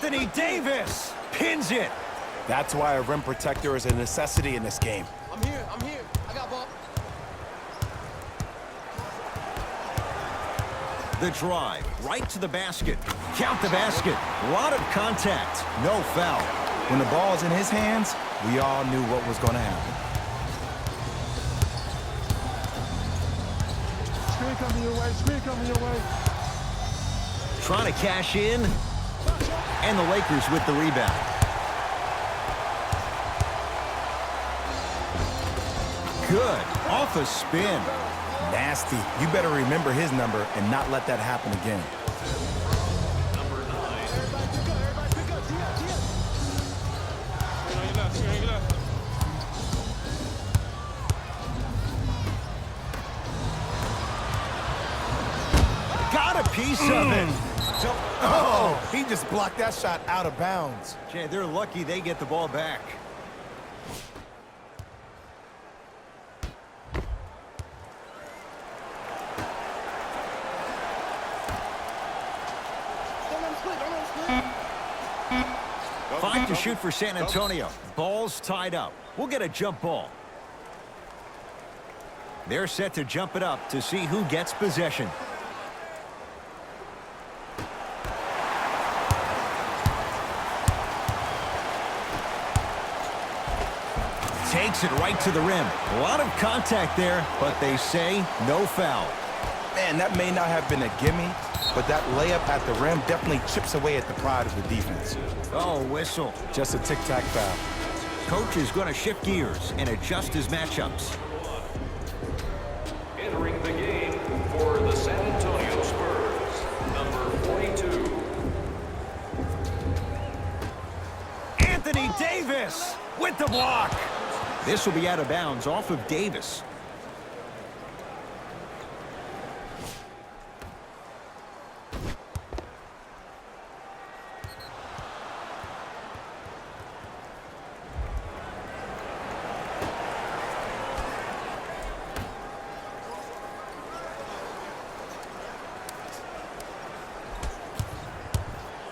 Anthony Davis pins it. That's why a rim protector is a necessity in this game. I'm here. I got ball. The drive, right to the basket. Count the basket. A lot of contact. No foul. When the ball's in his hands, we all knew what was going to happen. Screen coming your way. Trying to cash in. And the Lakers with the rebound. Good. Off a spin. Nasty. You better remember his number and not let that happen again. Number 9. Everybody pick up. Screen on your left. Got a piece of it. Oh, he just blocked that shot out of bounds. Jay, they're lucky they get the ball back. Five to shoot for San Antonio. Ball's tied up. We'll get a jump ball. They're set to jump it up to see who gets possession. Takes it right to the rim. A lot of contact there, but they say no foul. Man, that may not have been a gimme, but that layup at the rim definitely chips away at the pride of the defense. Oh, whistle. Just a tic-tac foul. Coach is going to shift gears and adjust his matchups. Entering the game for the San Antonio Spurs, number 42. Anthony Davis with the block. This will be out of bounds off of Davis.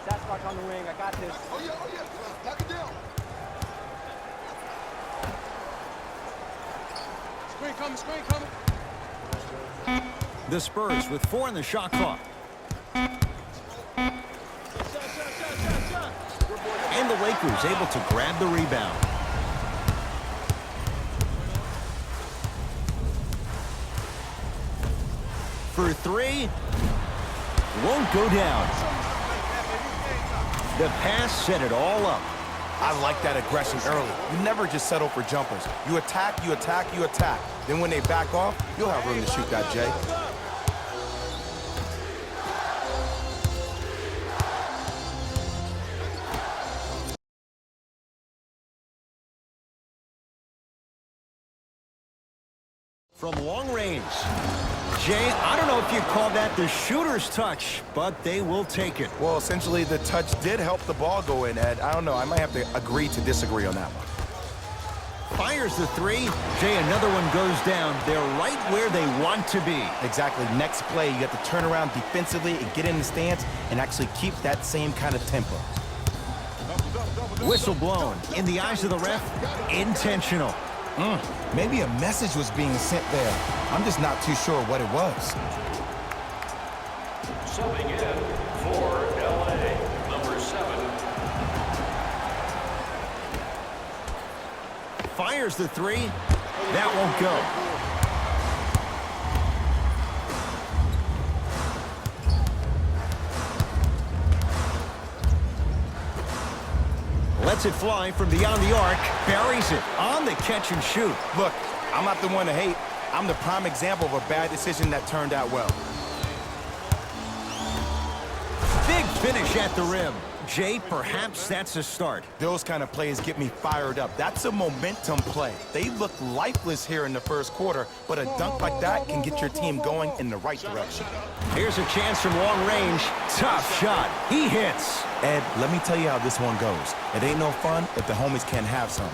That's back on the wing. I got this. Oh yeah. Knock it down. Screen coming. The Spurs with 4 in the shot clock. And the Lakers able to grab the rebound. For 3. Won't go down. The pass set it all up. I like that aggression early. You never just settle for jumpers. You attack. Then when they back off, you'll have room to shoot that, Jay. From long range. Jay, I don't know if you'd call that the shooter's touch, but they will take it. Well, essentially, the touch did help the ball go in, Ed. I don't know. I might have to agree to disagree on that one. Fires the 3. Jay, another one goes down. They're right where they want to be. Exactly. Next play, you have to turn around defensively and get in the stance and actually keep that same kind of tempo. Whistle blown. In the eyes of the ref, intentional. Maybe a message was being sent there. I'm just not too sure what it was. Subbing in for LA, number 7. Fires the 3. That won't go. Lets it fly from beyond the arc. Buries it on the catch and shoot. Look, I'm not the one to hate. I'm the prime example of a bad decision that turned out well. Big finish at the rim. Jay, perhaps that's a start. Those kind of plays get me fired up. That's a momentum play. They look lifeless here in the first quarter, but a dunk like that can get your team going in the right direction. Here's a chance from long range. Tough shot. He hits. Ed, let me tell you how this one goes. It ain't no fun if the homies can't have some.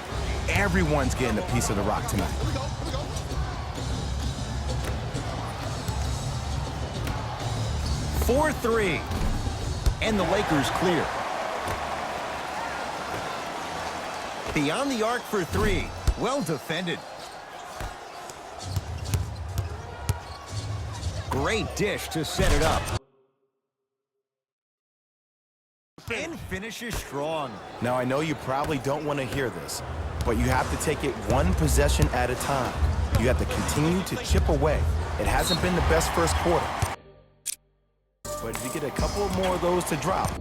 Everyone's getting a piece of the rock tonight. 4-3. And the Lakers clear. Beyond the arc for three. Well defended. Great dish to set it up. And finishes strong. Now, I know you probably don't want to hear this, but you have to take it one possession at a time. You have to continue to chip away. It hasn't been the best first quarter. But if you get a couple more of those to drop,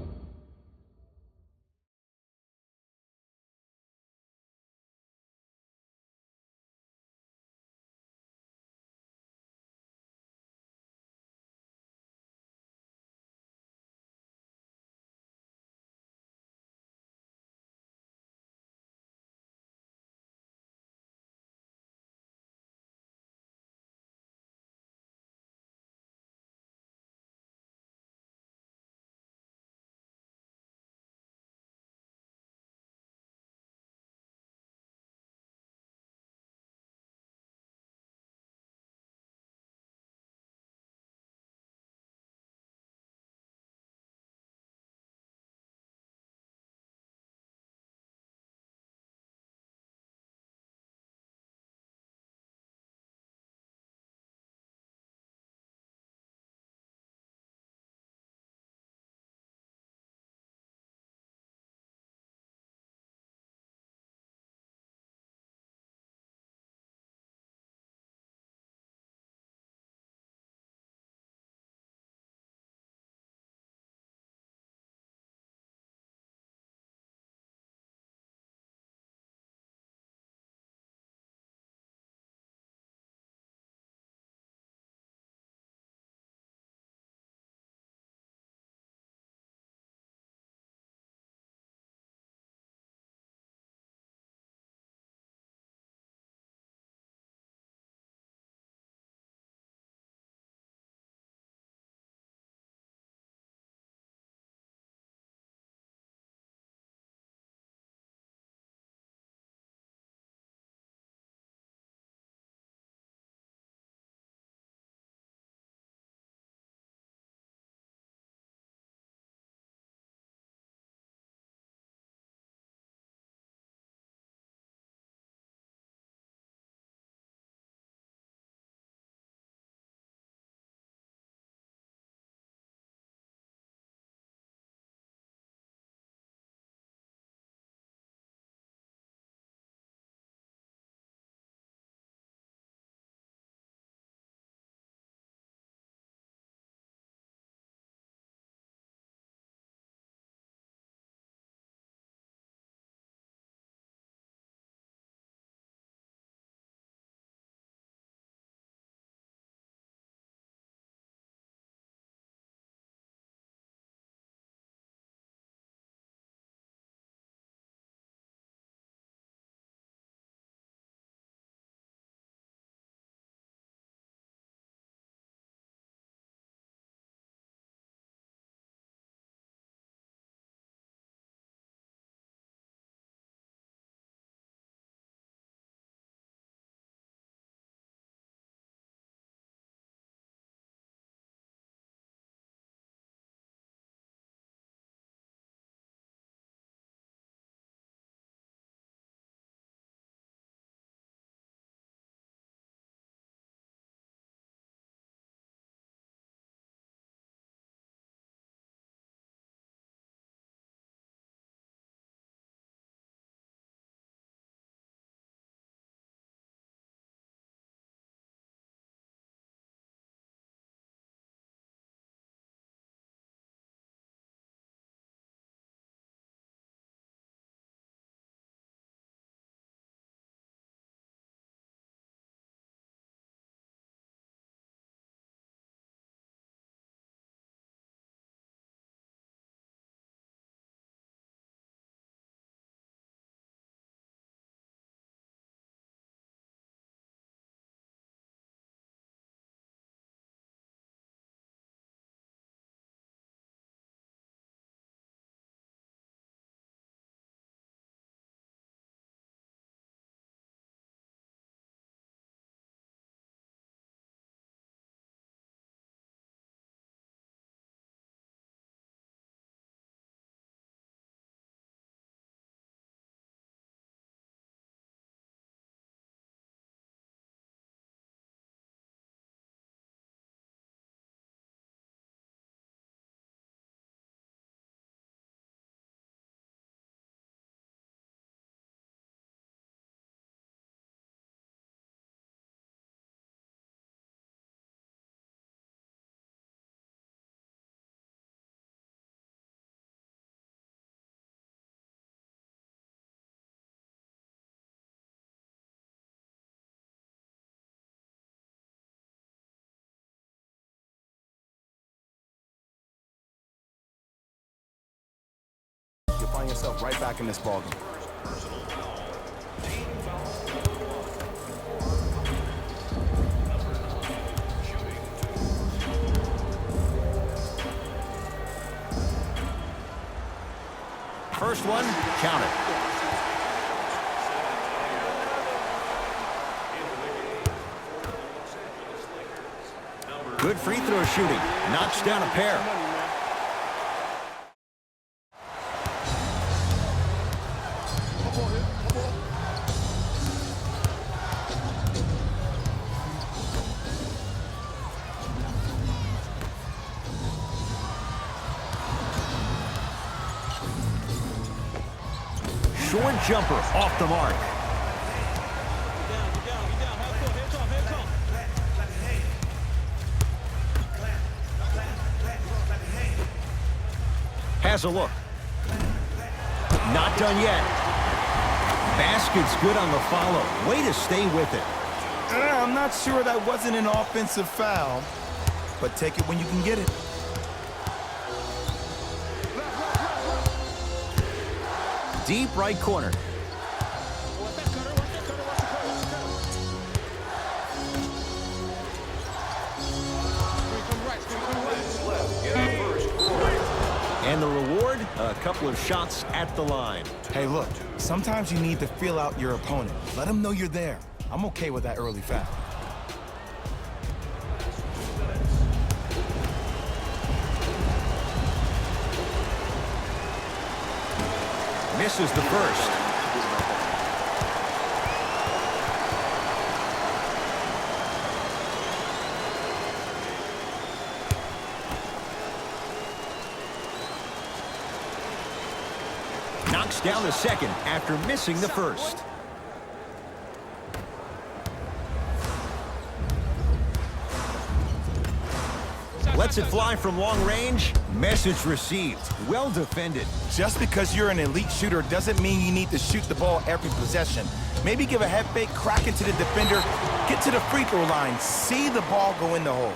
yourself right back in this ballgame. First one, count it. Good free throw shooting. Knocks down a pair. Short jumper off the mark. Has a look. Not done yet. Basket's good on the follow. Way to stay with it. I'm not sure that wasn't an offensive foul, but take it when you can get it. Deep right corner. And the reward, a couple of shots at the line. Hey, look, sometimes you need to feel out your opponent. Let them know you're there. I'm okay with that early foul. Misses the first. Knocks down the second after missing the first. Lets it fly from long range. Message received. Well defended. Just because you're an elite shooter doesn't mean you need to shoot the ball every possession. Maybe give a head fake, crack into the defender, get to the free throw line, see the ball go in the hole.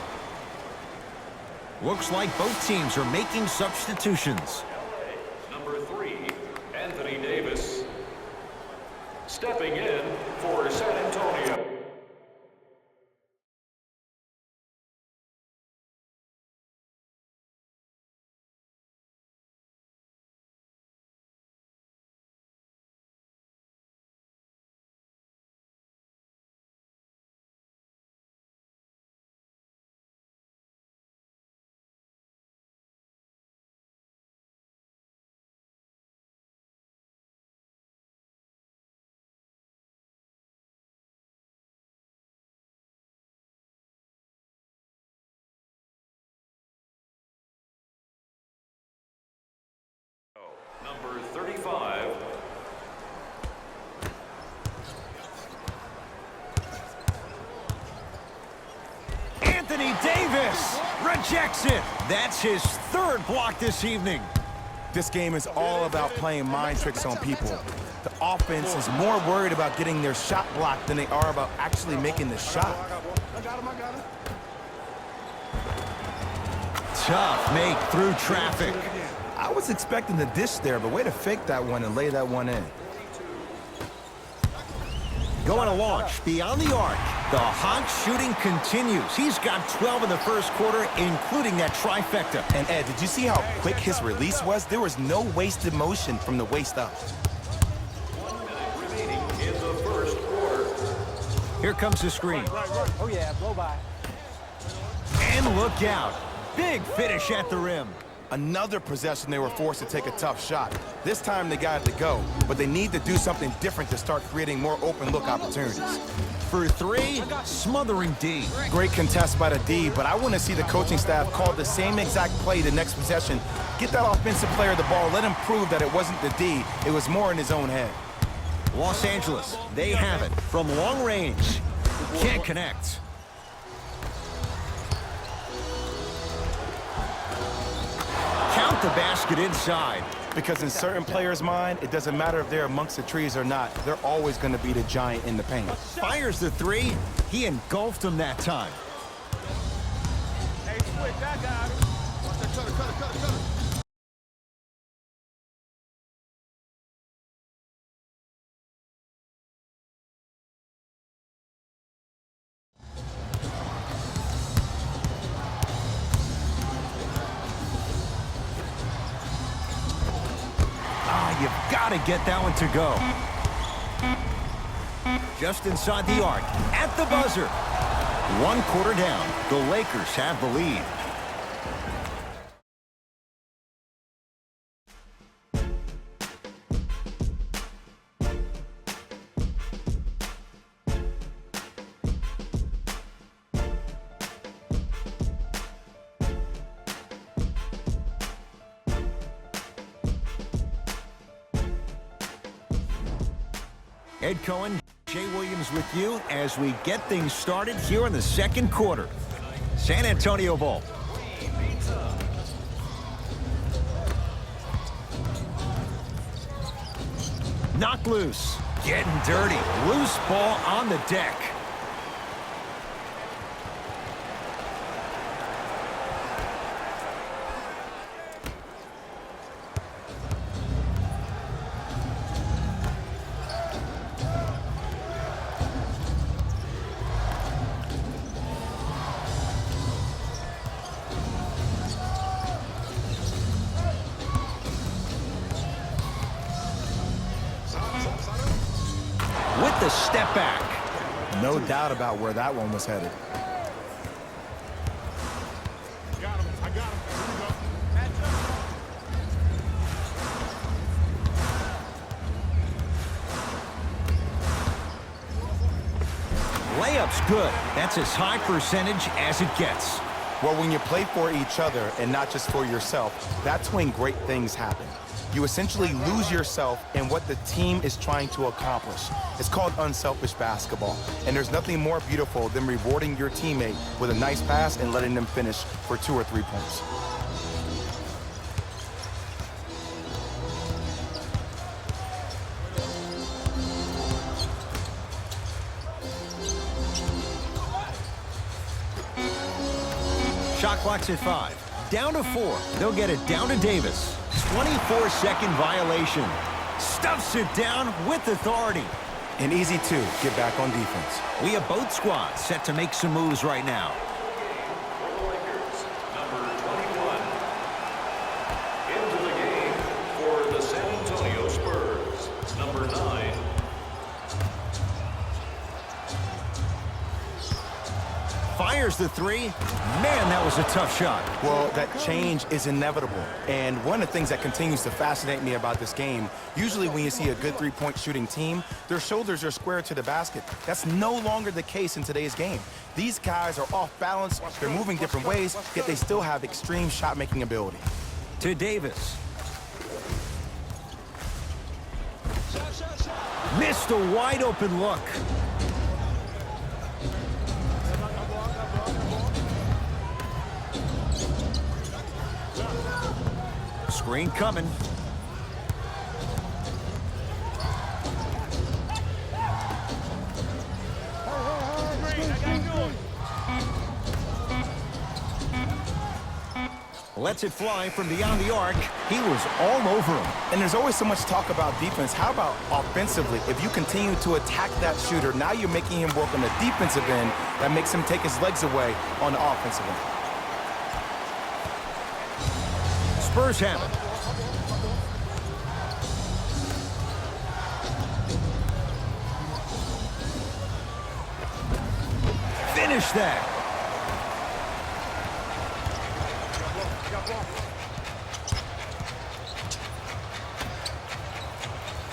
Looks like both teams are making substitutions. Number 3, Anthony Davis. Stepping in for San Antonio. Number 35. Anthony Davis rejects it. That's his third block this evening. This game is all about playing mind tricks on people. The offense is more worried about getting their shot blocked than they are about actually making the shot. I got him. Tough make through traffic. I was expecting the dish there, but way to fake that one and lay that one in. Going to launch beyond the arc. The hot shooting continues. He's got 12 in the first quarter, including that trifecta. And Ed, did you see how quick his release was? There was no wasted motion from the waist up. 1 minute remaining in the first quarter. Here comes the screen. Oh, yeah, blow by. And look out. Big finish at the rim. Another possession they were forced to take a tough shot. This time they got it to go, but they need to do something different to start creating more open look opportunities. For three, smothering D. Great contest by the D, but I want to see the coaching staff call the same exact play the next possession. Get that offensive player the ball, let him prove that it wasn't the D, it was more in his own head. Los Angeles, they have it from long range. Can't connect. Count the basket inside. Because in certain players' mind, it doesn't matter if they're amongst the trees or not. They're always going to be the giant in the paint. Fires the three. He engulfed him that time. Hey, switch, I got him. Watch that cutter. you've got to get that one to go. Just inside the arc, at the buzzer. 1 quarter down, the Lakers have the lead. Ed Cohen, Jay Williams with you as we get things started here in the second quarter. San Antonio ball. Knocked loose. Getting dirty. Loose ball on the deck. With the step back. No doubt about where that one was headed. Got him. I got him. Here we go. Catch up. Layup's good. That's as high percentage as it gets. Well, when you play for each other and not just for yourself, that's when great things happen. You essentially lose yourself in what the team is trying to accomplish. It's called unselfish basketball. And there's nothing more beautiful than rewarding your teammate with a nice pass and letting them finish for 2 or 3 points. Shot clock's at 5. Down to 4. They'll get it down to Davis. 24-second violation. Stuffs it down with authority. And easy to get back on defense. We have both squads set to make some moves right now. For the Lakers, number 21. Into the game for the San Antonio Spurs, number 9. Fires the 3. Man, that was a tough shot. Well, that change is inevitable. And one of the things that continues to fascinate me about this game, usually when you see a good three-point shooting team, their shoulders are square to the basket. That's no longer the case in today's game. These guys are off balance, they're moving different ways, yet they still have extreme shot-making ability. To Davis. Missed a wide-open look. Screen coming. Lets it fly from beyond the arc. He was all over him. And there's always so much talk about defense. How about offensively? If you continue to attack that shooter, now you're making him work on the defensive end. That makes him take his legs away on the offensive end. Spurs have it. Finish that.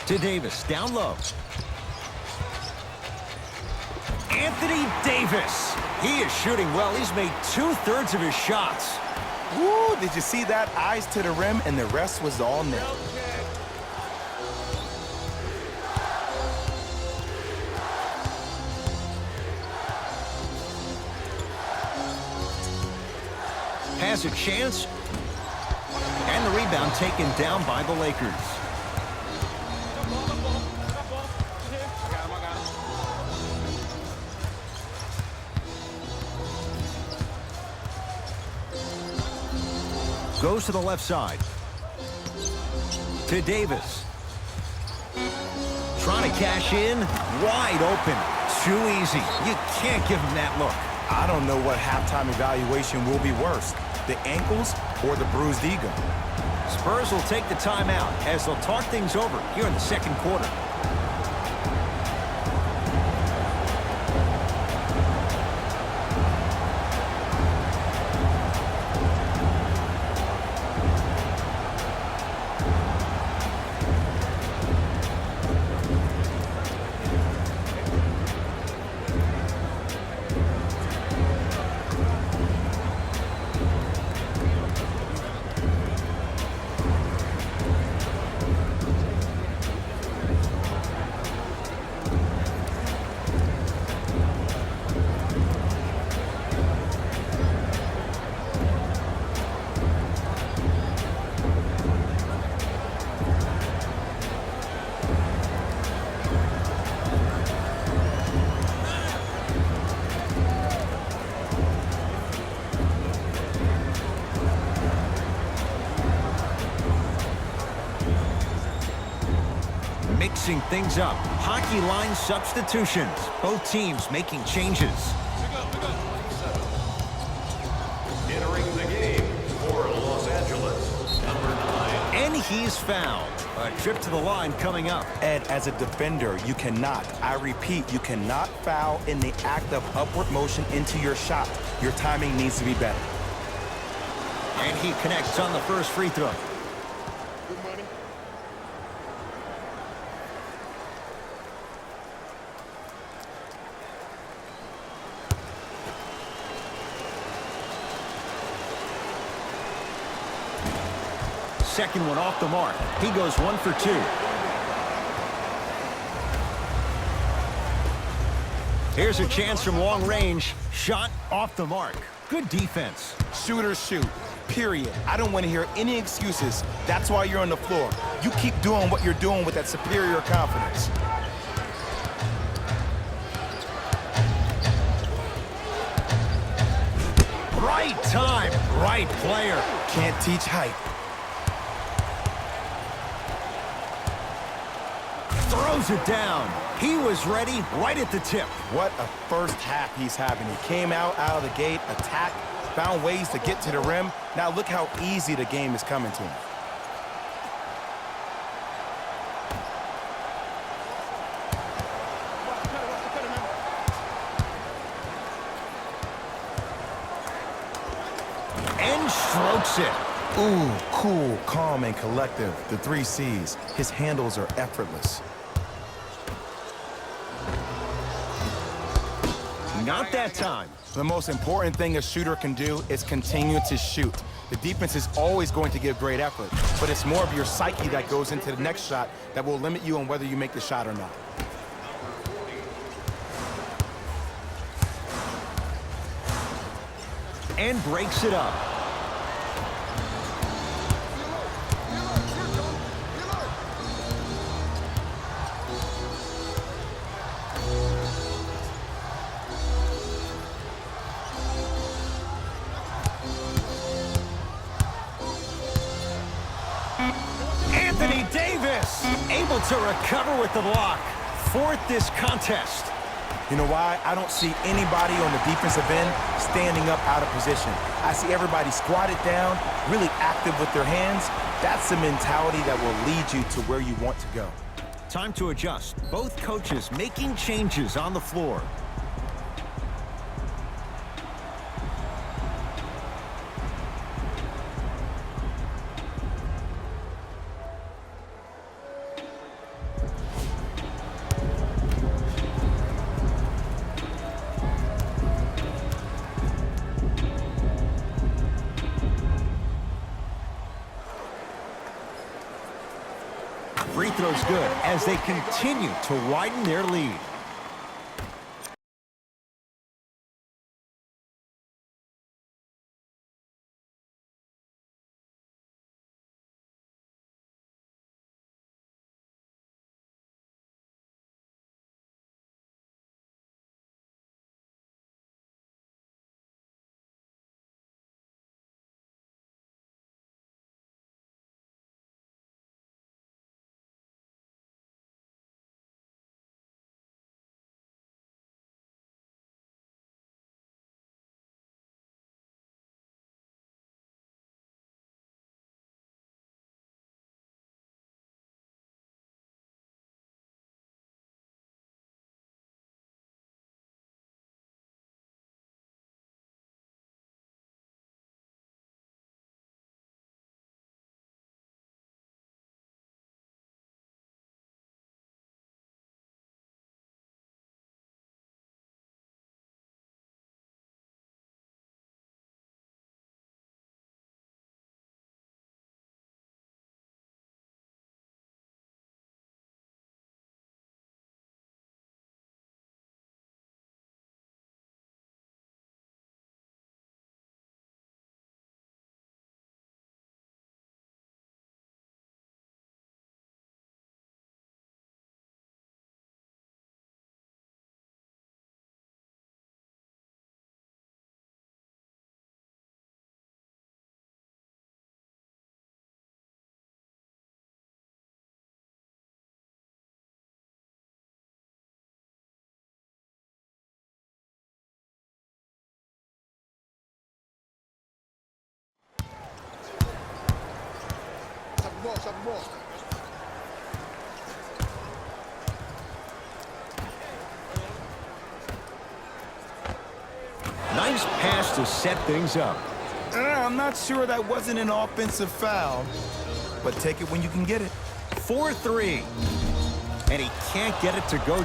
To Davis, down low. Anthony Davis. He is shooting well. He's made 2/3 of his shots. Woo, did you see that? Eyes to the rim, and the rest was all net. Has a chance. And the rebound taken down by the Lakers. Goes to the left side. To Davis. Trying to cash in. Wide open. Too easy. You can't give him that look. I don't know what halftime evaluation will be worse, the ankles or the bruised ego. Spurs will take the timeout as they'll talk things over here in the second quarter. Mixing things up. Hockey line substitutions. Both teams making changes. Entering the game for Los Angeles, number 9. And he's fouled. A trip to the line coming up. Ed, as a defender, you cannot, I repeat, you cannot foul in the act of upward motion into your shot. Your timing needs to be better. And he connects on the first free throw. Good money. Second one off the mark. He goes 1 for 2. Here's a chance from long range. Shot off the mark. Good defense. Shooters shoot, period. I don't want to hear any excuses. That's why you're on the floor. You keep doing what you're doing with that superior confidence. Right time, right player. Can't teach hype. Throws it down. He was ready right at the tip. What a first half he's having. He came out of the gate, attacked, found ways to get to the rim. Now look how easy the game is coming to him. And strokes it. Ooh, cool, calm, and collective. The 3 C's. His handles are effortless. Not that time. The most important thing a shooter can do is continue to shoot. The defense is always going to give great effort, but it's more of your psyche that goes into the next shot that will limit you on whether you make the shot or not. And breaks it up. Anthony Davis able to recover with the block. Fourth this contest. You know why? I don't see anybody on the defensive end standing up out of position. I see everybody squatted down, really active with their hands. That's the mentality that will lead you to where you want to go. Time to adjust. Both coaches making changes on the floor. Free throw's good as they continue to widen their lead. shot the ball. Nice pass to set things up. I'm not sure that wasn't an offensive foul, but take it when you can get it. 4-3. And he can't get it to go.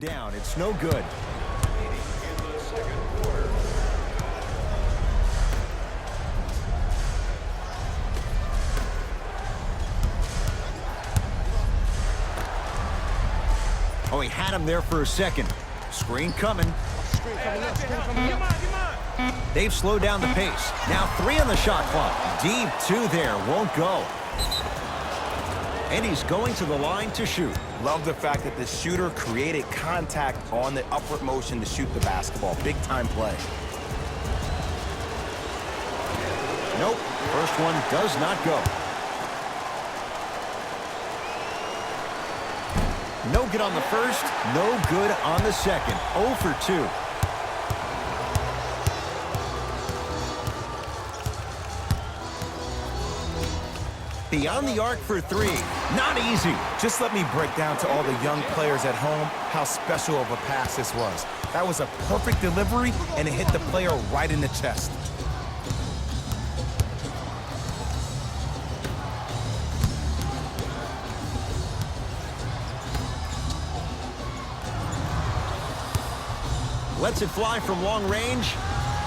Down. It's no good. In the second quarter. Oh, he had him there for a second. Screen coming. Screen coming up, screen coming up. They've slowed down the pace. Now 3 on the shot clock. Deep 2 there. Won't go. And he's going to the line to shoot. Love the fact that the shooter created contact on the upward motion to shoot the basketball. Big time play. Nope. First one does not go. No good on the first. No good on the second. 0 for 2. Beyond the arc for 3. Not easy. Just let me break down to all the young players at home how special of a pass this was. That was a perfect delivery, and it hit the player right in the chest. Lets it fly from long range.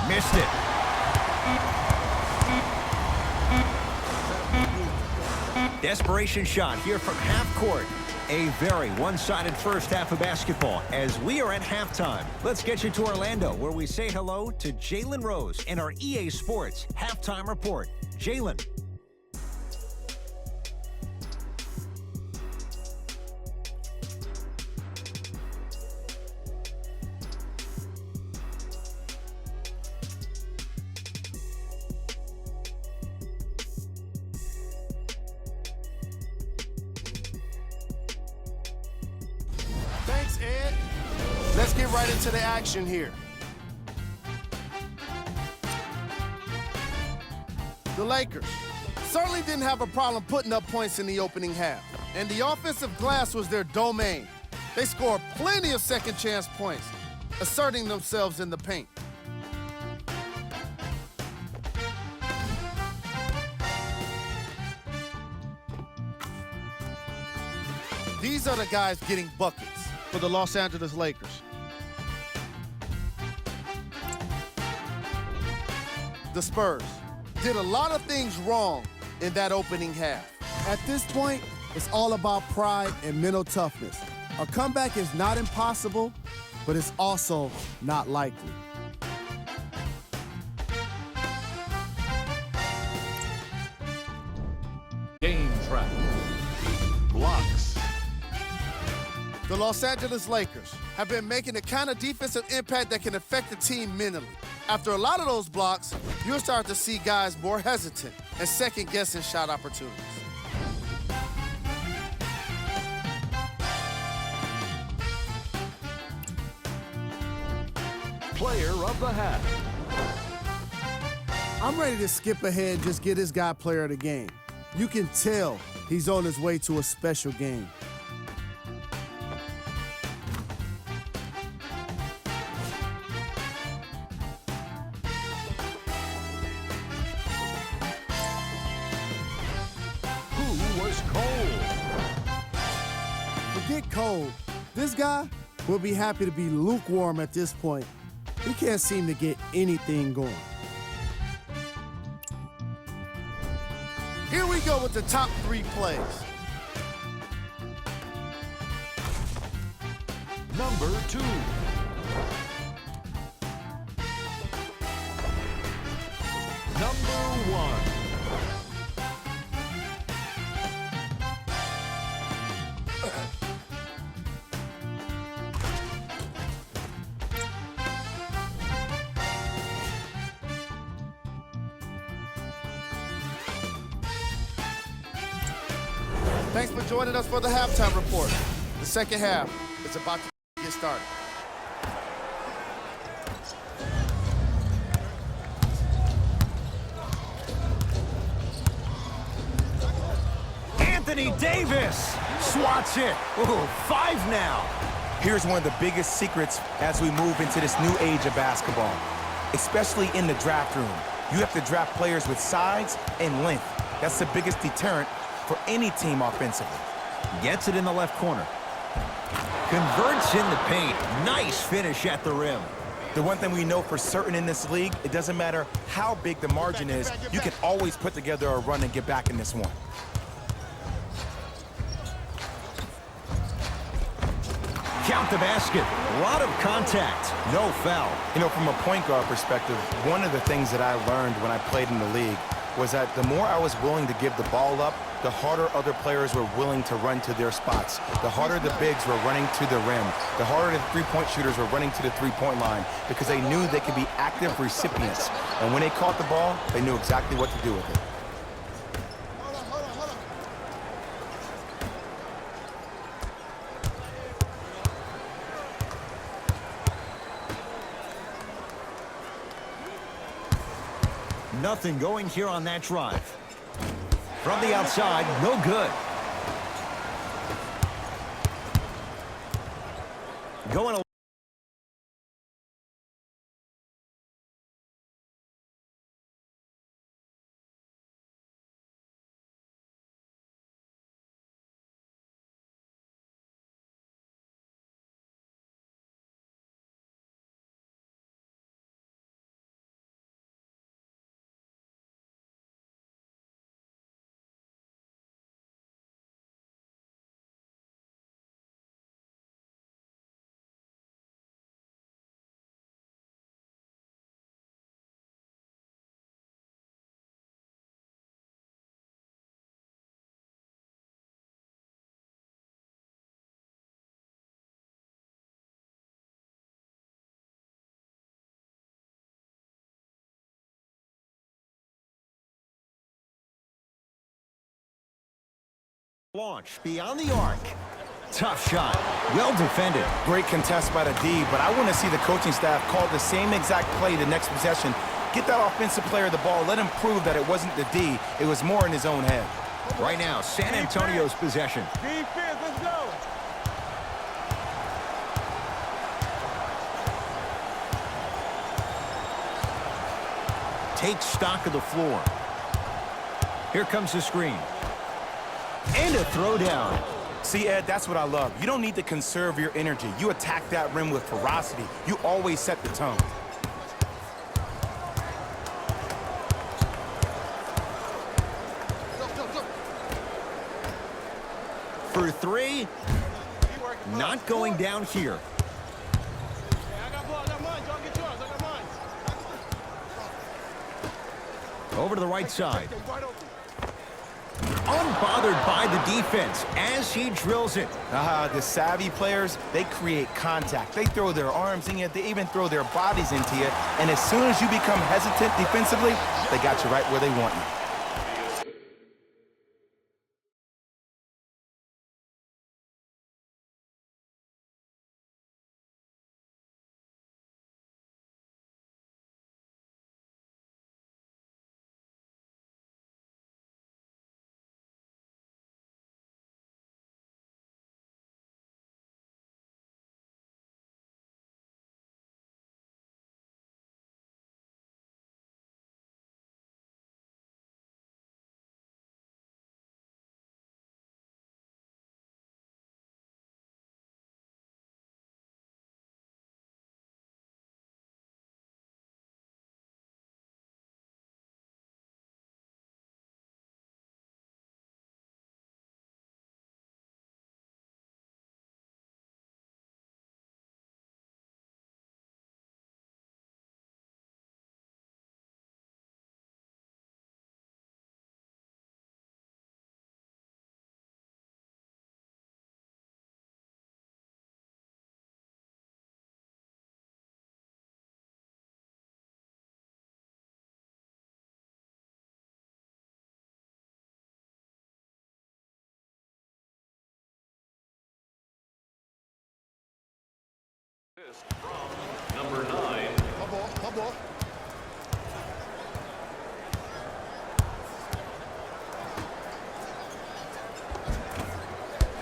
Missed it. Desperation shot here from half court. A very one-sided first half of basketball as we are at halftime. Let's get you to Orlando, where we say hello to Jalen Rose in our EA Sports Halftime Report. Jalen. Thanks, Ed. Let's get right into the action here. The Lakers certainly didn't have a problem putting up points in the opening half, and the offensive glass was their domain. They scored plenty of second chance points, asserting themselves in the paint. These are the guys getting buckets for the Los Angeles Lakers. The Spurs did a lot of things wrong in that opening half. At this point, it's all about pride and mental toughness. A comeback is not impossible, but it's also not likely. trap. Blocks. The Los Angeles Lakers have been making the kind of defensive impact that can affect the team mentally. After a lot of those blocks, you'll start to see guys more hesitant and second-guessing shot opportunities. Player of the half. I'm ready to skip ahead and just get this guy player of the game. You can tell he's on his way to a special game. Who was cold? Forget cold. This guy will be happy to be lukewarm at this point. He can't seem to get anything going. Here we go with the top 3 plays. Number 2. Number 1. Thanks for joining us for the halftime report. The second half is about to get started. Anthony Davis swats it. Ooh, 5 now. Here's one of the biggest secrets as we move into this new age of basketball, especially in the draft room. You have to draft players with size and length. That's the biggest deterrent for any team offensively. Gets it in the left corner. Converts in the paint. Nice finish at the rim. The one thing we know for certain in this league, it doesn't matter how big the margin is, you can always put together a run and get back in this one. Count the basket. A lot of contact. No foul. You know, from a point guard perspective, one of the things that I learned when I played in the league was that the more I was willing to give the ball up, the harder other players were willing to run to their spots. The harder the bigs were running to the rim. The harder the three-point shooters were running to the three-point line because they knew they could be active recipients. And when they caught the ball, they knew exactly what to do with it. Nothing going here on that drive. From the outside, no good. Going launch beyond the arc. Tough shot. Well defended. Great contest by the D, but I want to see the coaching staff call the same exact play the next possession. Get that offensive player the ball. Let him prove that it wasn't the D. It was more in his own head. Right now, San Antonio's possession. Defense, let's go. Takes stock of the floor. Here comes the screen. And a throwdown. See, Ed, that's what I love. You don't need to conserve your energy. You attack that rim with ferocity. You always set the tone. For 3, not going down here. Over to the right side. unbothered by the defense as he drills it. The savvy players, they create contact. They throw their arms in you. They even throw their bodies into you. And as soon as you become hesitant defensively, they got you right where they want you. From number 9.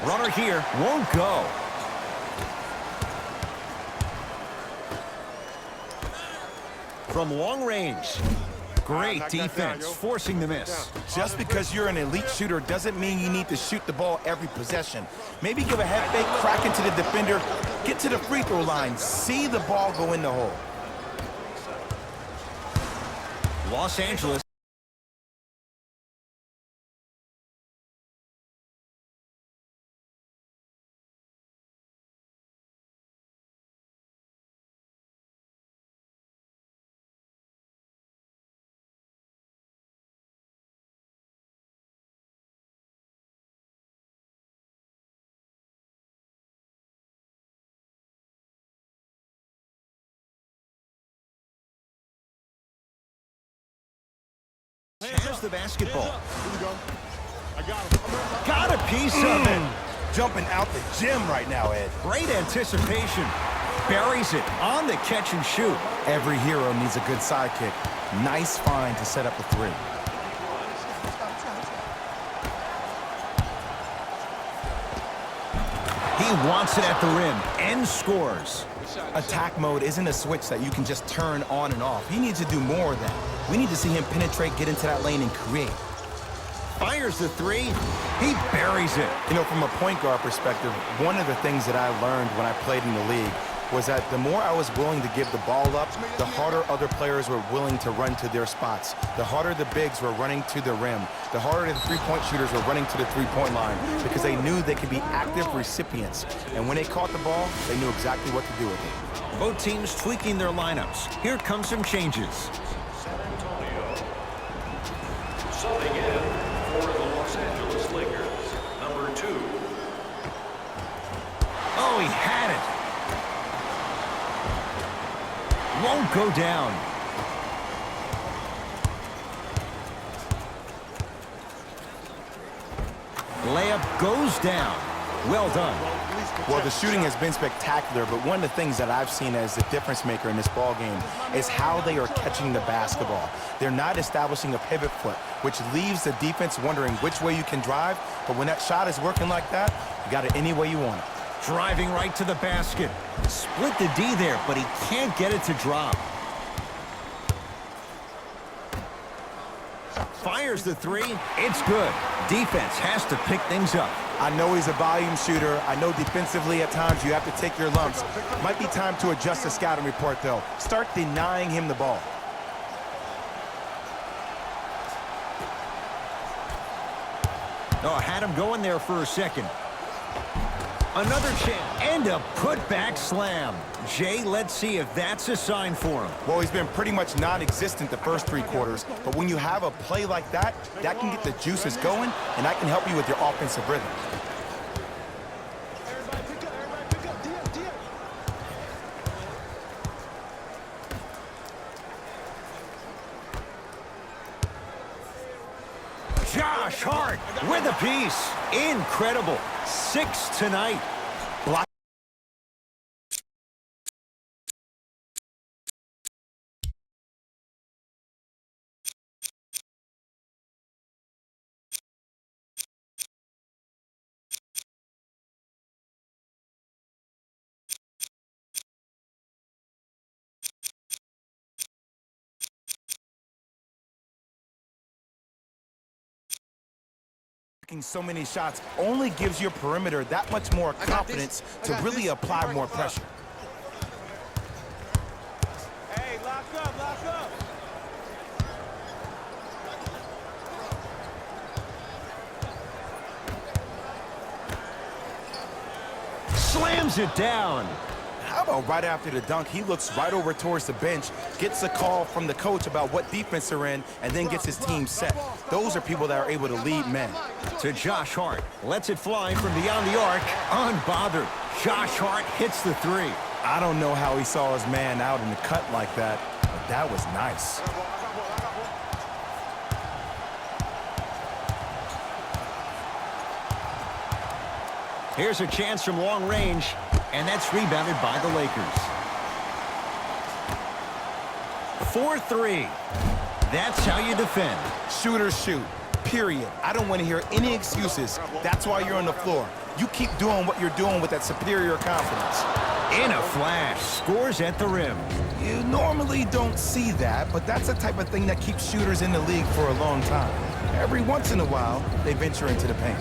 Runner here won't go. From long range. Great defense, forcing the miss. Just because you're an elite shooter doesn't mean you need to shoot the ball every possession. Maybe give a head fake, crack into the defender, get to the free throw line, see the ball go in the hole. Los Angeles. Has the basketball. Here we go. I got him. Got a piece of it. Jumping out the gym right now, Ed. Great anticipation. Buries it on the catch and shoot. Every hero needs a good sidekick. Nice find to set up a three. He wants it at the rim and scores. Attack mode isn't a switch that you can just turn on and off. He needs to do more of that. We need to see him penetrate, get into that lane, and create. Fires the three. He buries it. You know, from a point guard perspective, one of the things that I learned when I played in the league was that the more I was willing to give the ball up, the harder other players were willing to run to their spots. The harder the bigs were running to the rim. The harder the three-point shooters were running to the three-point line because they knew they could be active recipients. And when they caught the ball, they knew exactly what to do with it. Both teams tweaking their lineups. Here come some changes. San Antonio. Subbing in for the Los Angeles Lakers, number 2. Oh, he had it. Won't go down. Layup goes down. Well done. Well, the shooting has been spectacular, but one of the things that I've seen as the difference maker in this ball game is how they are catching the basketball. They're not establishing a pivot foot, which leaves the defense wondering which way you can drive, but when that shot is working like that, you got it any way you want it. Driving right to the basket. Split the D there, but he can't get it to drop. Fires the three. It's good. Defense has to pick things up. I know he's a volume shooter. I know defensively at times you have to take your lumps. Might be time to adjust the scouting report, though. Start denying him the ball. Oh, had him going there for a second. Another chance. And a putback slam. Jay, let's see if that's a sign for him. Well, he's been pretty much non-existent the first 3 quarters, but when you have a play like that, that can get the juices going, and that can help you with your offensive rhythm. Josh Hart with a piece. Incredible. 6 tonight. Block. So many shots only gives your perimeter that much more confidence to really apply more pressure. Hey, lock up, lock up. Slams it down. How about right after the dunk, he looks right over towards the bench, gets a call from the coach about what defense they're in, and then gets his team set. Those are people that are able to lead men. To Josh Hart. Lets it fly from beyond the arc. Unbothered. Josh Hart hits the 3. I don't know how he saw his man out in the cut like that, but that was nice. Here's a chance from long range, and that's rebounded by the Lakers. 4-3. That's how you defend. Shooters shoot, period. I don't want to hear any excuses. That's why you're on the floor. You keep doing what you're doing with that superior confidence. In a flash, scores at the rim. You normally don't see that, but that's the type of thing that keeps shooters in the league for a long time. Every once in a while, they venture into the paint.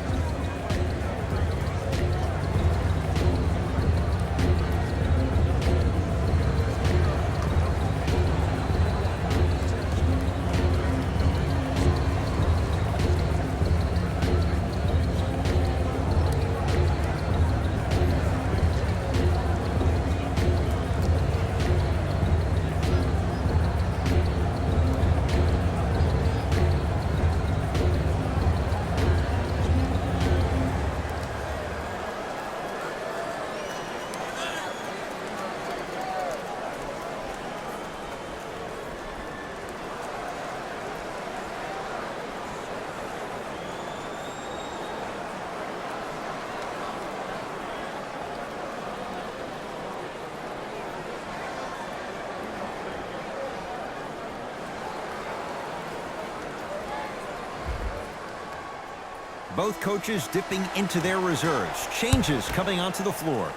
Both coaches dipping into their reserves. Changes coming onto the floor.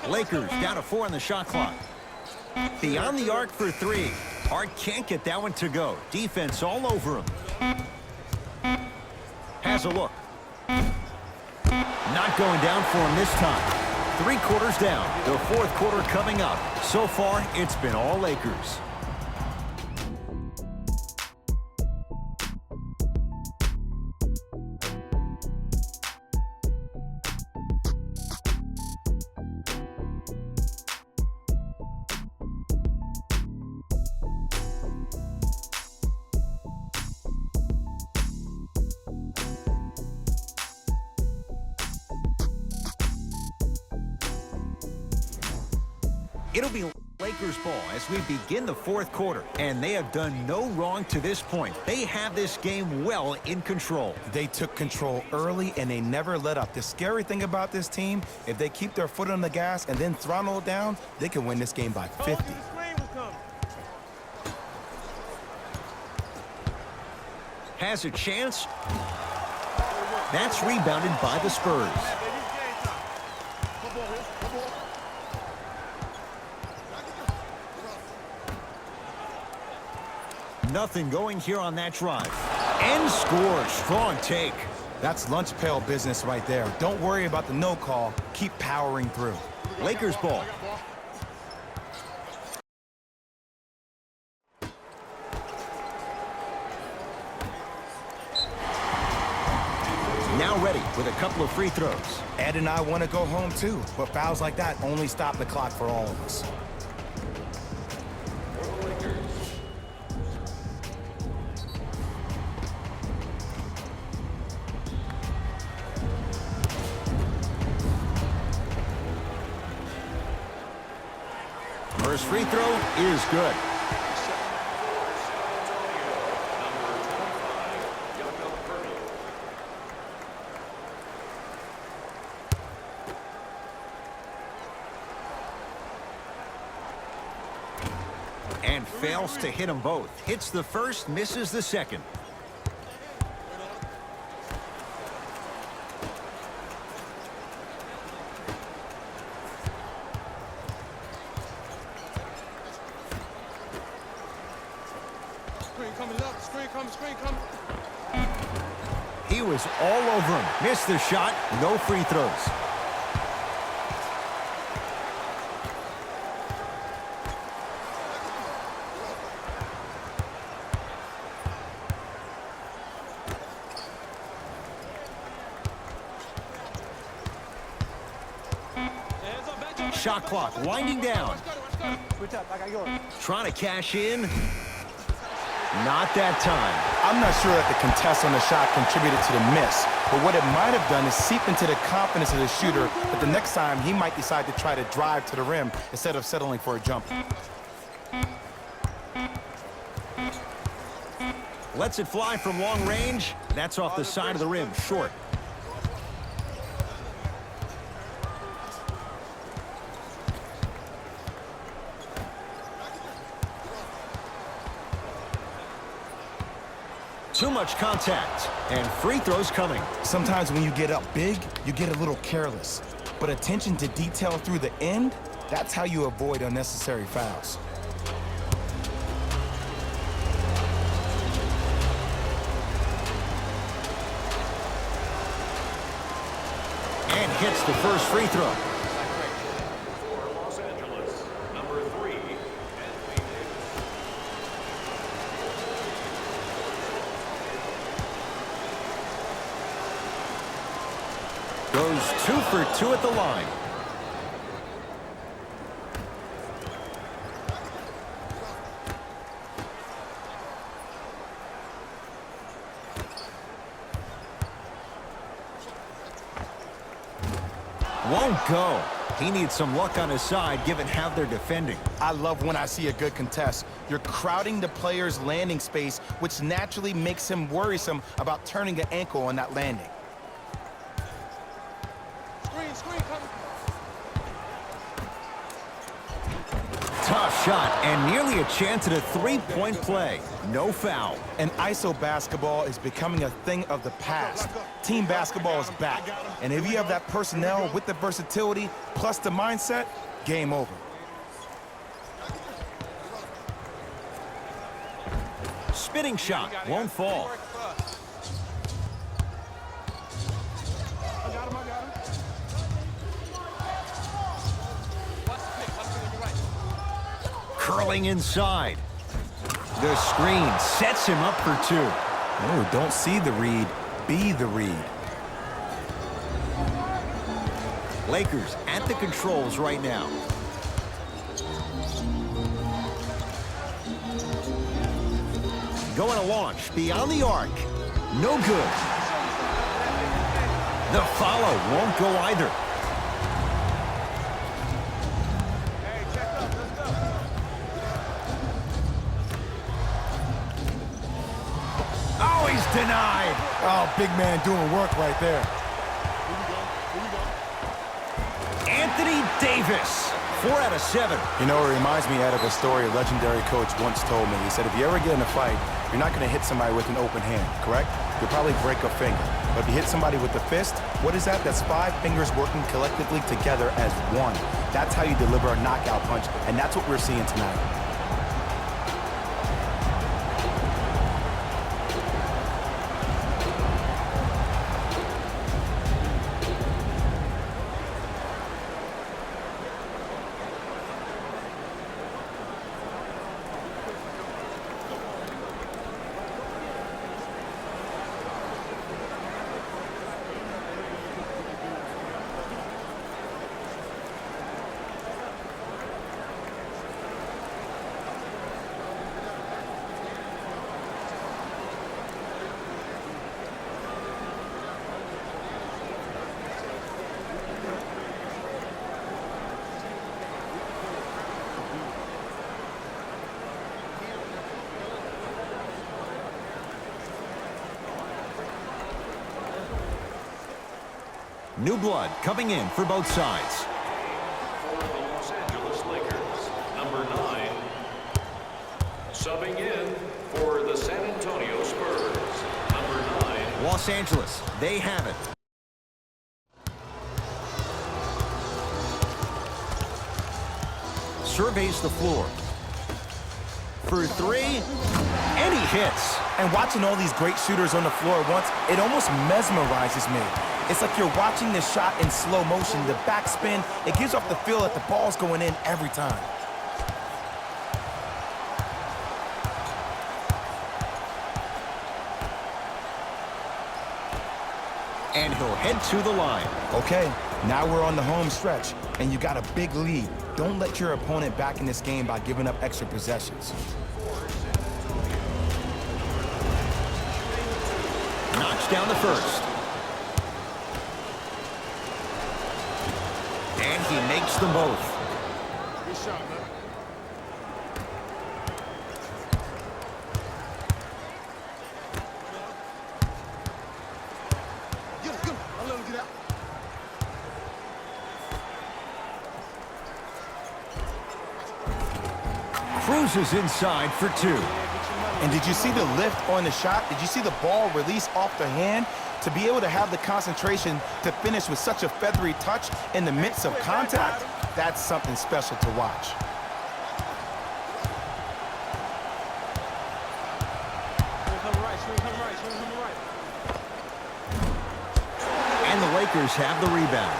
Lakers down to 4 on the shot clock. Beyond the arc for 3. Hart can't get that one to go. Defense all over him. Has a look. Not going down for him this time. 3 quarters down. The 4th quarter coming up. So far, it's been all Lakers. It'll be Lakers ball as we begin the 4th quarter, and they have done no wrong to this point. They have this game well in control. They took control early, and they never let up. The scary thing about this team, if they keep their foot on the gas and then throttle it down, they can win this game by 50. Has a chance. That's rebounded by the Spurs. Nothing going here on that drive. And scores. Strong take. That's lunch pail business right there. Don't worry about the no call. Keep powering through. Lakers ball. Now ready with a couple of free throws. Ed and I want to go home too, but fouls like that only stop the clock for all of us. First free throw is good. And fails to hit them both. Hits the first, misses the second. Screen coming. He was all over him. Missed the shot. No free throws. Shot clock winding down. Switch up, I got yours. Trying to cash in. Not that time. I'm not sure that the contest on the shot contributed to the miss, but what it might have done is seep into the confidence of the shooter that the next time he might decide to try to drive to the rim instead of settling for a jumper. Lets it fly from long range. That's off the side of the rim, short. Too much contact, and free throws coming. Sometimes when you get up big, you get a little careless. But attention to detail through the end, that's how you avoid unnecessary fouls. And hits the first free throw. For Los Angeles, number 3, Goes 2 for 2 at the line. Won't go. He needs some luck on his side given how they're defending. I love when I see a good contest. You're crowding the player's landing space, which naturally makes him worrisome about turning an ankle on that landing. Screen coming. Tough shot and nearly a chance at a three-point play. No foul. And ISO basketball is becoming a thing of the past. Team basketball is back. And if you have that personnel with the versatility plus the mindset, game over. Spinning shot won't fall. I got him. Curling inside. The screen sets him up for 2. No, don't see the read, be the read. Lakers at the controls right now. Going to launch beyond the arc. No good. The follow won't go either. Hey, check up, let's go. Oh, he's denied. Oh, big man doing work right there. Anthony Davis, 4 out of 7. You know, it reminds me of a story a legendary coach once told me. He said, if you ever get in a fight, you're not going to hit somebody with an open hand, correct? You'll probably break a finger. But if you hit somebody with the fist, what is that? That's 5 fingers working collectively together as one. That's how you deliver a knockout punch, and that's what we're seeing tonight. New blood coming in for both sides. For the Los Angeles Lakers, number 9. Subbing in for the San Antonio Spurs, number 9. Los Angeles, they have it. Surveys the floor. For three, and he hits. And watching all these great shooters on the floor at once, it almost mesmerizes me. It's like you're watching this shot in slow motion. The backspin, it gives off the feel that the ball's going in every time. And he'll head to the line. Okay, now we're on the home stretch, and you got a big lead. Don't let your opponent back in this game by giving up extra possessions. Knocks down the first. And he makes them both. Good shot, man. Get him. I'll let him get out. Cruises inside for two. And did you see the lift on the shot? Did you see the ball release off the hand? To be able to have the concentration to finish with such a feathery touch in the midst of contact, that's something special to watch. Swing coming right, swing coming right, swing coming right. And the Lakers have the rebound.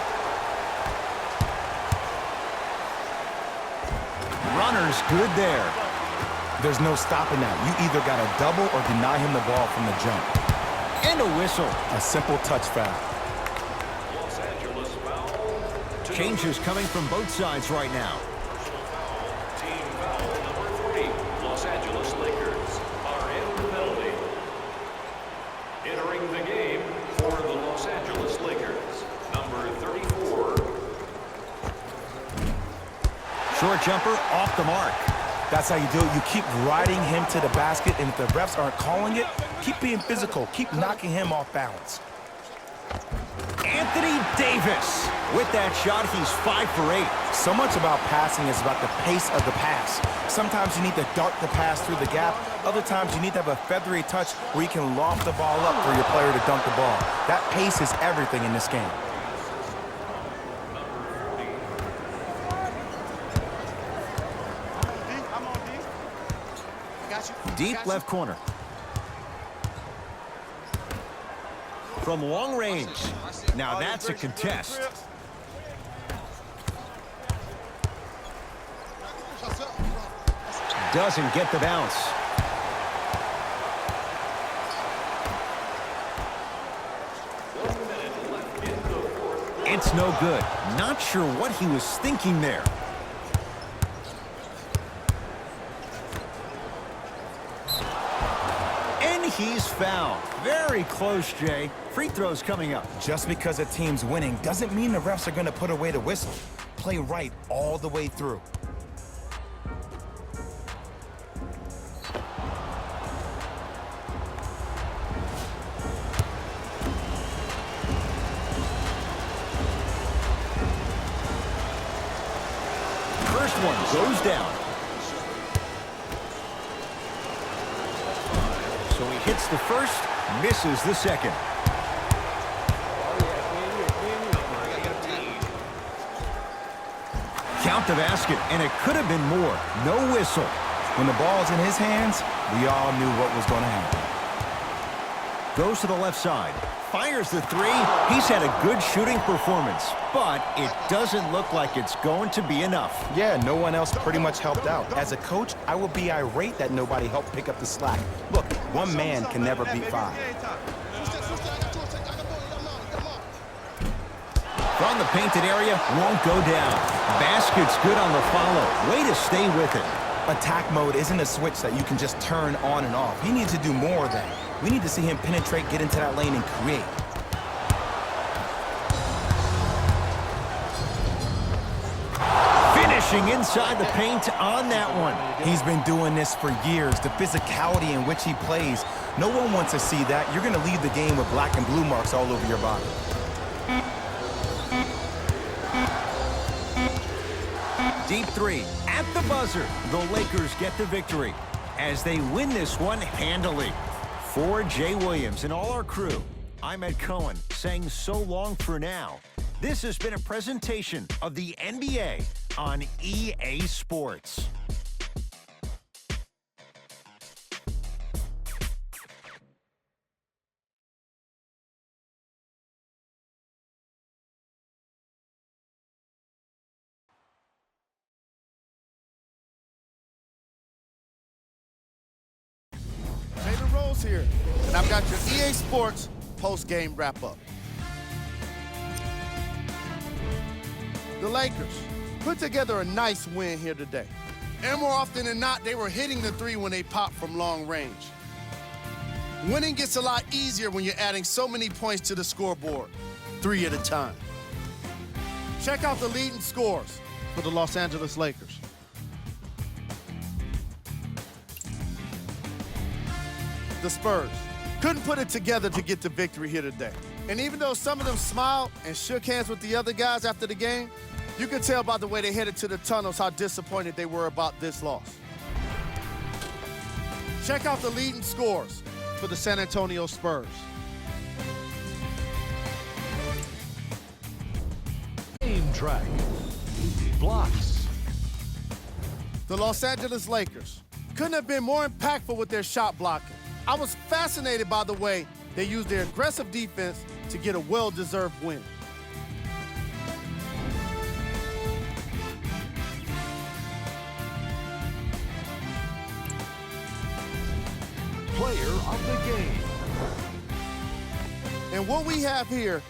Runner's good there. There's no stopping that. You either got to double or deny him the ball from the jump. And a whistle. A simple touch foul. Los Angeles foul. Changes coming from both sides right now. Team foul number 3. Los Angeles Lakers are in the penalty. Entering the game for the Los Angeles Lakers, number 34. Short jumper off the mark. That's how you do it. You keep riding him to the basket, and if the refs aren't calling it, keep being physical. Keep knocking him off balance. Anthony Davis. With that shot, he's 5 for 8. So much about passing is about the pace of the pass. Sometimes you need to dart the pass through the gap. Other times you need to have a feathery touch where you can loft the ball up for your player to dunk the ball. That pace is everything in this game. I'm on D. Got you. Deep left corner. From long range. Now that's a contest. Doesn't get the bounce. It's no good. Not sure what he was thinking there. And he's fouled. Very close, Jay. Free throws coming up. Just because a team's winning doesn't mean the refs are going to put away the whistle. Play right all the way through. First one goes down. So he hits the first, misses the second. Count the basket, and it could have been more. No whistle. When the ball's in his hands, we all knew what was going to happen. Goes to the left side. Fires the three. He's had a good shooting performance, but it doesn't look like it's going to be enough. Yeah, no one else pretty much helped out. As a coach, I would be irate that nobody helped pick up the slack. Look, one man can never beat 5. From the painted area, won't go down. Basket's good on the follow. Way to stay with it. Attack mode isn't a switch that you can just turn on and off. He needs to do more of that. We need to see him penetrate, get into that lane, and create. Finishing inside the paint on that one. He's been doing this for years. The physicality in which he plays, no one wants to see that. You're going to leave the game with black and blue marks all over your body. deep three at the buzzer. The Lakers get the victory as they win this one handily. For Jay Williams and all our crew, I'm Ed Cohen saying so long for now. This has been a presentation of the NBA on EA Sports. Jalen Rose here, and I've got your EA Sports post-game wrap-up. The Lakers put together a nice win here today. And more often than not, they were hitting the three when they popped from long range. Winning gets a lot easier when you're adding so many points to the scoreboard, 3 at a time. Check out the leading scores for the Los Angeles Lakers. The Spurs couldn't put it together to get the victory here today. And even though some of them smiled and shook hands with the other guys after the game, you can tell by the way they headed to the tunnels how disappointed they were about this loss. Check out the leading scores for the San Antonio Spurs. Game track. Blocks. The Los Angeles Lakers couldn't have been more impactful with their shot blocking. I was fascinated by the way they used their aggressive defense to get a well-deserved win. Player of the game. And what we have here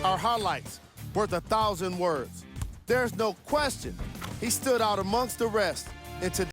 are highlights worth 1,000 words. There's no question he stood out amongst the rest in today's